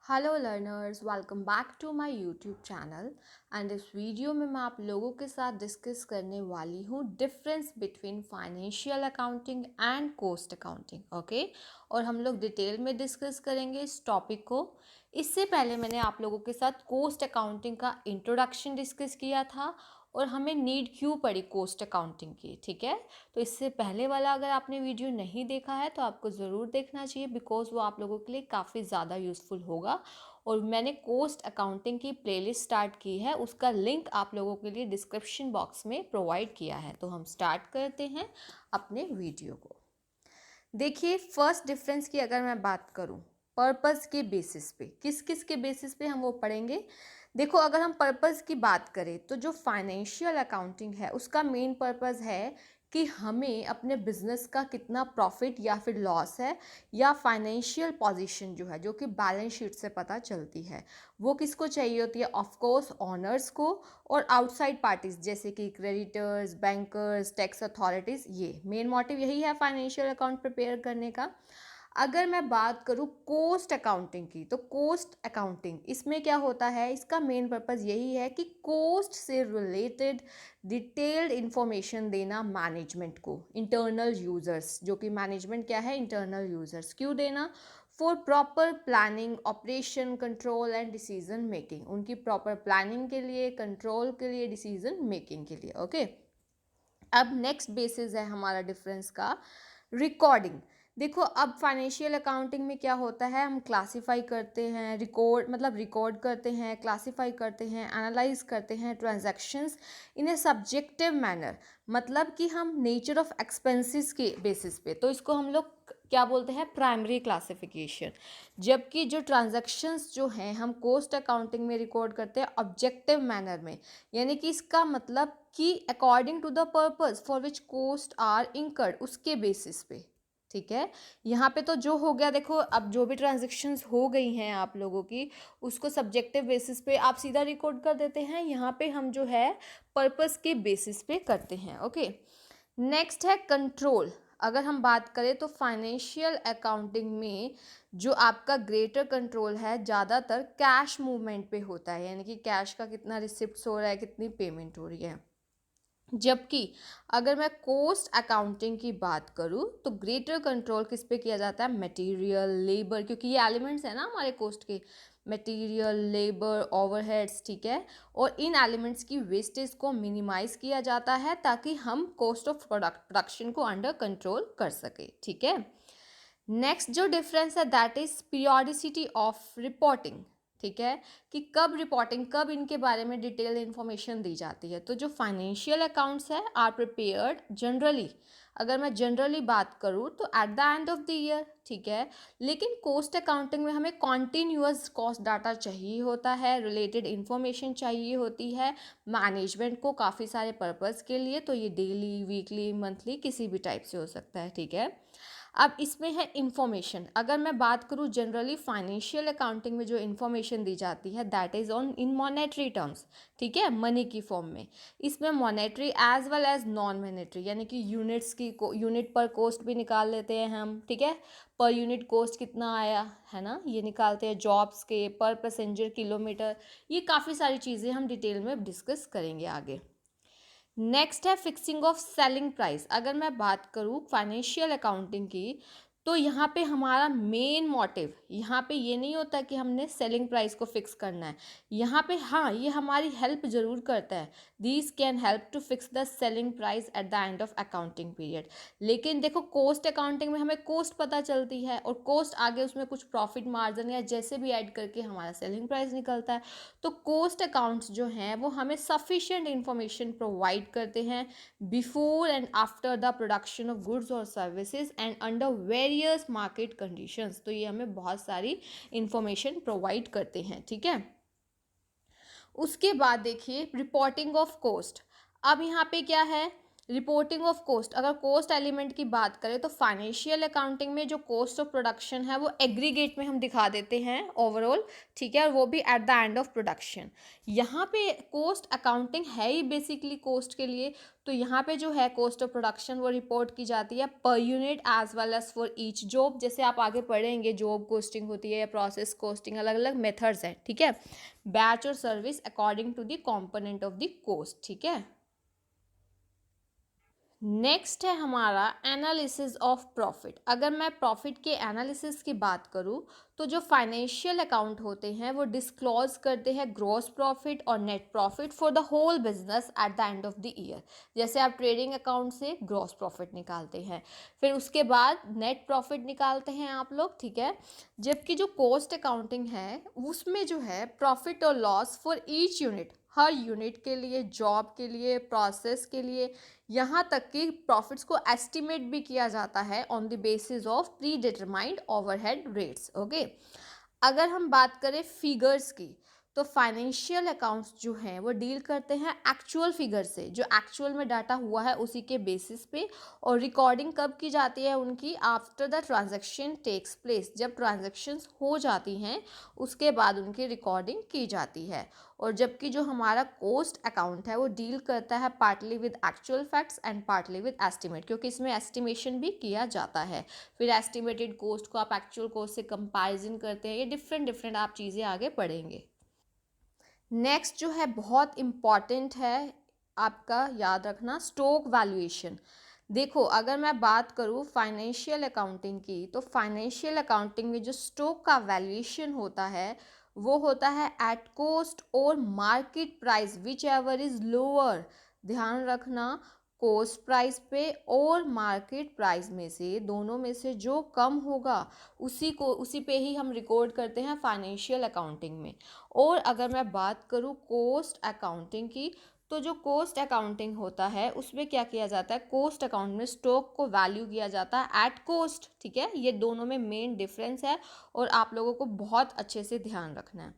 Hello learners, welcome back to my YouTube channel. And इस video में मैं आप लोगों के साथ डिस्कस करने वाली हूँ difference between financial accounting and cost accounting. Okay, और हम लोग डिटेल में डिस्कस करेंगे इस टॉपिक को। इससे पहले मैंने आप लोगों के साथ कॉस्ट अकाउंटिंग का इंट्रोडक्शन डिस्कस किया था और हमें नीड क्यों पड़ी कॉस्ट अकाउंटिंग की। ठीक है, तो इससे पहले वाला अगर आपने वीडियो नहीं देखा है तो आपको ज़रूर देखना चाहिए, बिकॉज वो आप लोगों के लिए काफ़ी ज़्यादा यूज़फुल होगा। और मैंने कॉस्ट अकाउंटिंग की प्लेलिस्ट स्टार्ट की है, उसका लिंक आप लोगों के लिए डिस्क्रिप्शन बॉक्स में प्रोवाइड किया है। तो हम स्टार्ट करते हैं अपने वीडियो को। देखिए, फर्स्ट डिफरेंस की अगर मैं बात करूं, पर्पस के बेसिस पे, किस किस के बेसिस पे हम वो पढ़ेंगे। देखो, अगर हम पर्पस की बात करें तो जो फाइनेंशियल अकाउंटिंग है उसका मेन पर्पस है कि हमें अपने बिजनेस का कितना प्रॉफिट या फिर लॉस है, या फाइनेंशियल पोजीशन जो है, जो कि बैलेंस शीट से पता चलती है, वो किसको चाहिए होती है। ऑफ कोर्स ऑनर्स को और आउटसाइड पार्टीज जैसे कि क्रेडिटर्स, बैंकर्स, टैक्स अथॉरिटीज़। ये मेन मोटिव यही है फाइनेंशियल अकाउंट प्रिपेयर करने का। अगर मैं बात करूँ कॉस्ट अकाउंटिंग की, तो कॉस्ट अकाउंटिंग इसमें क्या होता है, इसका मेन पर्पस यही है कि कॉस्ट से रिलेटेड डिटेल्ड इंफॉर्मेशन देना मैनेजमेंट को, इंटरनल यूजर्स, जो कि मैनेजमेंट क्या है, इंटरनल यूजर्स। क्यों देना? For proper planning, operation, control and decision making. उनकी प्रॉपर प्लानिंग के लिए, कंट्रोल के लिए, डिसीजन मेकिंग के लिए। ओके, अब नेक्स्ट बेसिस है हमारा डिफरेंस का रिकॉर्डिंग। देखो, अब फाइनेंशियल अकाउंटिंग में क्या होता है, हम क्लासीफाई करते हैं, रिकॉर्ड करते हैं, क्लासीफाई करते हैं, एनालाइज करते हैं ट्रांजैक्शंस इन ए सब्जेक्टिव मैनर। मतलब कि हम नेचर ऑफ एक्सपेंसेस के बेसिस पे, तो इसको हम लोग क्या बोलते हैं, प्राइमरी क्लासिफिकेशन। जबकि जो ट्रांजैक्शंस जो हैं हम कॉस्ट अकाउंटिंग में रिकॉर्ड करते हैं ऑब्जेक्टिव मैनर में, यानी कि इसका मतलब कि according to the purpose for which cost are incurred, उसके बेसिस पे। ठीक है, यहाँ पे तो जो हो गया, देखो अब जो भी ट्रांजेक्शन्स हो गई हैं आप लोगों की, उसको सब्जेक्टिव बेसिस पे आप सीधा रिकॉर्ड कर देते हैं। यहाँ पे हम जो है पर्पस के बेसिस पे करते हैं। ओके, नेक्स्ट है कंट्रोल। अगर हम बात करें तो फाइनेंशियल अकाउंटिंग में जो आपका ग्रेटर कंट्रोल है ज़्यादातर कैश मूवमेंट पे होता है, यानी कि कैश का कितना रिसिप्ट्स हो रहा है, कितनी पेमेंट हो रही है। जबकि अगर मैं कॉस्ट अकाउंटिंग की बात करूँ तो ग्रेटर कंट्रोल किस पे किया जाता है, मटेरियल, लेबर, क्योंकि ये एलिमेंट्स है ना हमारे कॉस्ट के, मटेरियल, लेबर, ओवरहेड्स। ठीक है, और इन एलिमेंट्स की वेस्टेज को मिनिमाइज किया जाता है ताकि हम कॉस्ट ऑफ प्रोडक्शन को अंडर कंट्रोल कर सके। ठीक है, नेक्स्ट जो डिफरेंस है that is periodicity of reporting. ठीक है, कि कब रिपोर्टिंग, कब इनके बारे में डिटेल इन्फॉर्मेशन दी जाती है। तो जो फाइनेंशियल अकाउंट्स है आर प्रिपेयर्ड जनरली, अगर मैं जनरली बात करूँ तो eight the end of the year. ठीक है, लेकिन कॉस्ट अकाउंटिंग में हमें कॉन्टीन्यूअस कॉस्ट डाटा चाहिए होता है, रिलेटेड इन्फॉर्मेशन चाहिए होती है मैनेजमेंट को काफ़ी सारे पर्पज़ के लिए। तो ये डेली, वीकली, मंथली, किसी भी टाइप से हो सकता है। ठीक है, अब इसमें है इंफॉर्मेशन। अगर मैं बात करूँ जनरली फाइनेंशियल अकाउंटिंग में जो इन्फॉर्मेशन दी जाती है that is on in monetary terms. ठीक है, मनी की फॉर्म में। इसमें monetary as well as non monetary, यानी कि यूनिट्स की यूनिट पर कॉस्ट भी निकाल लेते हैं हम। ठीक है, पर यूनिट कॉस्ट कितना आया है ना, ये निकालते हैं। जॉब्स के पर पैसेंजर किलोमीटर, ये काफ़ी सारी चीज़ें हम डिटेल में डिस्कस करेंगे आगे। नेक्स्ट है फिक्सिंग ऑफ सेलिंग प्राइस। अगर मैं बात करूँ फाइनेंशियल अकाउंटिंग की, तो यहाँ पे हमारा मेन मोटिव, यहाँ पे ये नहीं होता कि हमने सेलिंग प्राइस को फिक्स करना है। यहाँ पे हाँ, ये हमारी हेल्प ज़रूर करता है, these can help to fix the selling price at the end of accounting period. लेकिन देखो, कॉस्ट अकाउंटिंग में हमें कॉस्ट पता चलती है, और कॉस्ट आगे उसमें कुछ प्रॉफिट मार्जिन या जैसे भी ऐड करके हमारा सेलिंग प्राइस निकलता है। तो कॉस्ट अकाउंट्स जो हैं वो हमें सफिशिएंट इंफॉर्मेशन प्रोवाइड करते हैं before and after the production of goods और services and under various market conditions. तो ये हमें बहुत सारी इंफॉर्मेशन प्रोवाइड करते हैं। ठीक है, उसके बाद देखिए रिपोर्टिंग ऑफ कॉस्ट। अब यहाँ पे क्या है, रिपोर्टिंग ऑफ कॉस्ट, अगर कॉस्ट एलिमेंट की बात करें तो फाइनेंशियल अकाउंटिंग में जो कॉस्ट ऑफ प्रोडक्शन है वो एग्रीगेट में हम दिखा देते हैं ओवरऑल, ठीक है, और वो भी eight the end of production. यहाँ पे कॉस्ट अकाउंटिंग है ही बेसिकली कॉस्ट के लिए, तो यहाँ पे जो है कॉस्ट ऑफ प्रोडक्शन वो रिपोर्ट की जाती है per unit as well as for each job. जैसे आप आगे पढ़ेंगे जॉब कॉस्टिंग होती है या प्रोसेस कॉस्टिंग, अलग अलग मेथड्स हैं, ठीक है, बैच और service according to the component of the cost, ठीक है। नेक्स्ट है हमारा एनालिसिस ऑफ प्रॉफिट। अगर मैं प्रॉफिट के एनालिसिस की बात करूं तो जो फाइनेंशियल अकाउंट होते हैं वो डिस्क्लोज करते हैं ग्रॉस प्रॉफिट और net profit for the whole business at the end of the year. जैसे आप ट्रेडिंग अकाउंट से ग्रॉस प्रॉफिट निकालते हैं, फिर उसके बाद नेट प्रॉफिट निकालते हैं आप लोग, ठीक है। जबकि जो कॉस्ट अकाउंटिंग है उसमें जो है प्रॉफिट और loss for each unit, her unit के लिए, जॉब के लिए, प्रोसेस के लिए, यहाँ तक कि प्रॉफिट्स को एस्टिमेट भी किया जाता है on the basis of pre determined overhead rates, okay. अगर हम बात करें फिगर्स की तो फाइनेंशियल अकाउंट्स जो हैं वो डील करते हैं एक्चुअल फिगर से, जो एक्चुअल में डाटा हुआ है उसी के बेसिस पे, और रिकॉर्डिंग कब की जाती है उनकी, after the transaction takes place, जब ट्रांजैक्शंस हो जाती हैं उसके बाद उनकी रिकॉर्डिंग की जाती है। और जबकि जो हमारा कॉस्ट अकाउंट है वो डील करता है partly with actual facts and partly with estimate, क्योंकि इसमें एस्टिमेशन भी किया जाता है। फिर एस्टिमेटेड कॉस्ट को आप एक्चुअल कॉस्ट से कंपैरिजन करते हैं, ये डिफरेंट डिफरेंट आप चीज़ें आगे पढ़ेंगे। नेक्स्ट जो है बहुत इम्पॉर्टेंट है आपका याद रखना, स्टॉक वैल्यूएशन। देखो अगर मैं बात करूँ फाइनेंशियल अकाउंटिंग की तो फाइनेंशियल अकाउंटिंग में जो स्टॉक का वैल्यूएशन होता है वो होता है एट कॉस्ट और market price which ever is lower. ध्यान रखना, कॉस्ट प्राइस पे और मार्केट प्राइस में से दोनों में से जो कम होगा उसी पे ही हम रिकॉर्ड करते हैं फाइनेंशियल अकाउंटिंग में। और अगर मैं बात करूँ कॉस्ट अकाउंटिंग की तो जो कॉस्ट अकाउंटिंग होता है उसमें क्या किया जाता है, कॉस्ट अकाउंट में स्टॉक को वैल्यू किया जाता है एट कॉस्ट, ठीक है। ये दोनों में मेन डिफरेंस है और आप लोगों को बहुत अच्छे से ध्यान रखना है।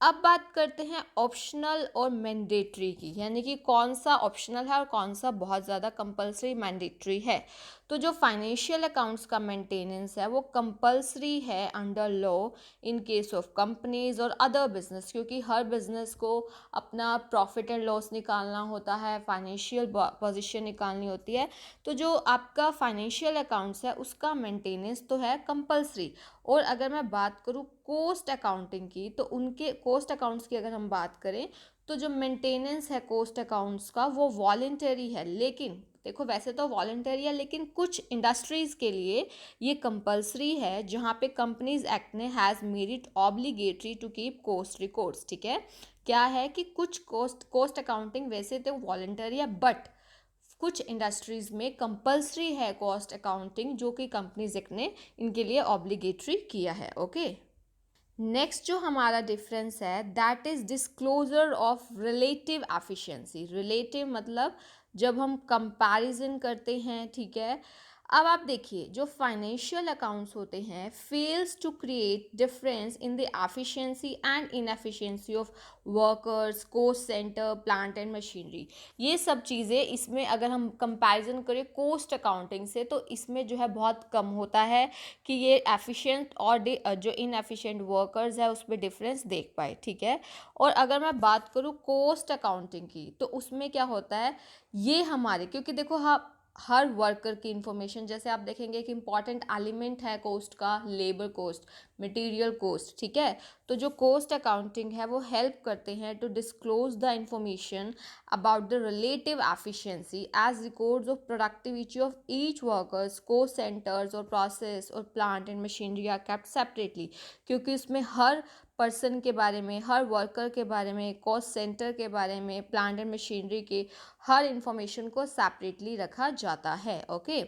अब बात करते हैं ऑप्शनल और मैंडेटरी की, यानी कि कौन सा ऑप्शनल है और कौन सा बहुत ज़्यादा कंपलसरी मैंडेटरी है। तो जो फाइनेंशियल अकाउंट्स का मेंटेनेंस है वो कंपलसरी है under law in case of companies और अदर बिजनेस, क्योंकि हर बिजनेस को अपना प्रॉफिट एंड लॉस निकालना होता है, फाइनेंशियल पोजीशन निकालनी होती है। तो जो आपका फाइनेंशियल अकाउंट्स है उसका मेंटेनेंस तो है कंपलसरी। और अगर मैं बात करूँ कॉस्ट अकाउंटिंग की तो उनके कॉस्ट अकाउंट्स की अगर हम बात करें तो जो मेंटेनेंस है कॉस्ट अकाउंट्स का वो वॉलेंटरी है। लेकिन देखो वैसे तो वॉलेंटरी है लेकिन कुछ इंडस्ट्रीज़ के लिए ये कंपलसरी है, जहाँ पे कंपनीज एक्ट ने has made it obligatory to keep cost records, ठीक है। क्या है कि कुछ कॉस्ट अकाउंटिंग वैसे तो वॉलेंटरी है बट कुछ इंडस्ट्रीज़ में कंपलसरी है कॉस्ट अकाउंटिंग, जो कि कंपनीज एक्ट ने इनके लिए ऑब्लिगेटरी किया है, ओके। नेक्स्ट जो हमारा डिफरेंस है that is disclosure of relative efficiency. Relative मतलब जब हम कंपैरिजन करते हैं, ठीक है। अब आप देखिए जो फाइनेंशियल अकाउंट्स होते हैं fails to create difference in the efficiency and inefficiency of workers, cost center, plant and machinery. ये सब चीज़ें इसमें अगर हम कंपैरिजन करें कॉस्ट अकाउंटिंग से तो इसमें जो है बहुत कम होता है कि ये एफिशिएंट और जो इनएफिशिएंट वर्कर्स है उस पर डिफरेंस देख पाए, ठीक है। और अगर मैं बात करूँ कॉस्ट अकाउंटिंग की तो उसमें क्या होता है, ये हमारे क्योंकि देखो हाँ हर वर्कर की इंफॉर्मेशन, जैसे आप देखेंगे कि इंपॉर्टेंट एलिमेंट है कॉस्ट का लेबर कॉस्ट, मटेरियल कॉस्ट, ठीक है। तो जो कॉस्ट अकाउंटिंग है वो हेल्प करते हैं to disclose the information about the relative efficiency as records of productivity of each workers, cost centers और process और plant and machinery are kept separately, क्योंकि उसमें हर पर्सन के बारे में, हर वर्कर के बारे में, कॉस्ट सेंटर के बारे में, प्लांट एंड मशीनरी के हर इंफॉर्मेशन को सेपरेटली रखा जाता है, ओके।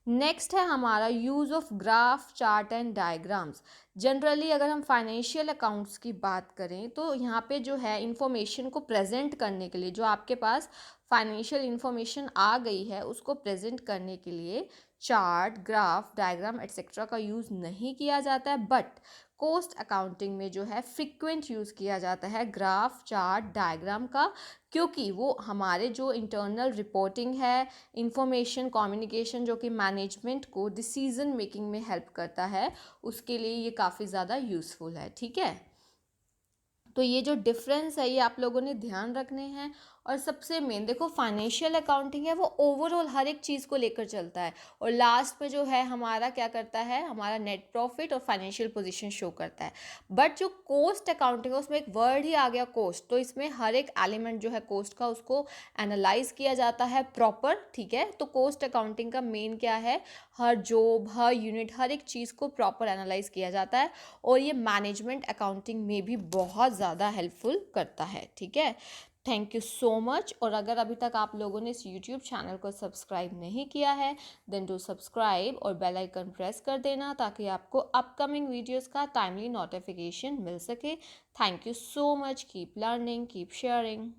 नेक्स्ट है हमारा use of graph, chart and diagrams. Generally अगर हम फाइनेंशियल अकाउंट्स की बात करें तो यहाँ पे जो है इंफॉर्मेशन को प्रेजेंट करने के लिए, जो आपके पास फाइनेंशियल इंफॉर्मेशन आ गई है उसको प्रेजेंट करने के लिए चार्ट, ग्राफ, डायग्राम एट्सेट्रा का यूज़ नहीं किया जाता है। बट कोस्ट अकाउंटिंग में जो है फ्रिक्वेंट यूज़ किया जाता है ग्राफ, चार्ट, डायग्राम का, क्योंकि वो हमारे जो इंटरनल रिपोर्टिंग है, इंफॉर्मेशन कम्युनिकेशन जो कि मैनेजमेंट को डिसीजन मेकिंग में हेल्प करता है, उसके लिए ये काफ़ी ज़्यादा यूज़फुल है। ठीक है, तो ये जो डिफरेंस है ये आप लोगों ने ध्यान रखने हैं। और सबसे मेन देखो, फाइनेंशियल अकाउंटिंग है वो ओवरऑल हर एक चीज़ को लेकर चलता है, और लास्ट में जो है हमारा क्या करता है, हमारा नेट प्रॉफिट और फाइनेंशियल पोजीशन शो करता है। बट जो कोस्ट अकाउंटिंग है उसमें एक वर्ड ही आ गया कोस्ट, तो इसमें हर एक एलिमेंट जो है कोस्ट का उसको एनालाइज किया जाता है प्रॉपर। ठीक है, तो कोस्ट अकाउंटिंग का मेन क्या है, हर जॉब, हर यूनिट, हर एक चीज़ को प्रॉपर एनालाइज किया जाता है, और ये मैनेजमेंट अकाउंटिंग में भी बहुत ज़्यादा हेल्पफुल करता है। ठीक है, थैंक यू सो मच। और अगर अभी तक आप लोगों ने इस यूट्यूब चैनल को सब्सक्राइब नहीं किया है, देन डू सब्सक्राइब और बेल आइकन प्रेस कर देना, ताकि आपको अपकमिंग वीडियोस का टाइमली नोटिफिकेशन मिल सके। Thank you so much, keep learning, keep sharing.